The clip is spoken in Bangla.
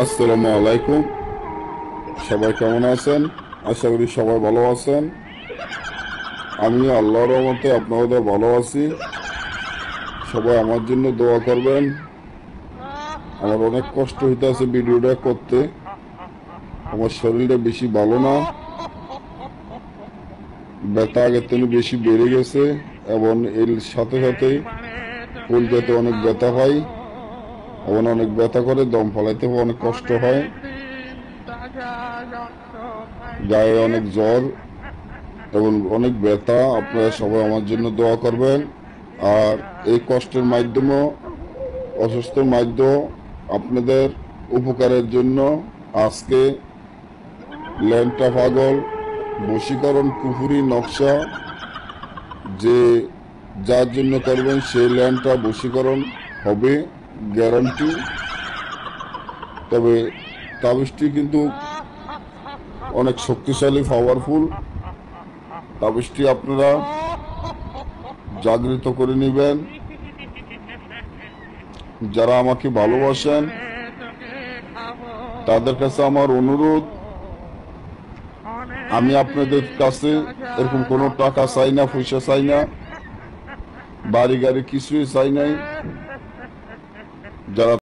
আসসালামু আলাইকুম। সবাই কেমন আছেন? আশা করি সবাই ভালো আছেন। আমি আল্লাহর রহমতে আপনাদের ভালো আছি। সবাই আমার জন্য দোয়া করবেন। আমার অনেক কষ্ট হইতেছে ভিডিওটা করতে। আমার শরীরটা বেশি ভালো না, ব্যথা আগের থেকে বেশি বেড়ে গেছে এবং এর সাথে সাথে কলজাতে অনেক ব্যথা হয় এবং অনেক ব্যথা করে, দম ফলাইতে অনেক কষ্ট হয়, গায়ে অনেক জ্বর এবং অনেক ব্যথা। আপনারা সবাই আমার জন্য দোয়া করবেন। আর এই কষ্টের মাধ্যমে, অসুস্থর মাধ্যমে আপনাদের উপকারের জন্য আজকে ল্যান্ডটা পাগল বশীকরণ কুফুরি নকশা, যে যার জন্য করবেন সেই ল্যান্ডটা বশীকরণ হবে, গ্যারান্টি। তবে তাবিজটি কিন্তু অনেক শক্তিশালী, পাওয়ারফুল। তাবিজটি আপনারা জাগৃত করে নেবেন। যারা আমাকে ভালোবাসেন তাদের কাছে আমার অনুরোধ, আমি আপনাদের কাছে এরকম কোনো টাকা চাই না, পয়সা চাই না, বাড়ি গাড়ি কিছুই চাই নাই। যারা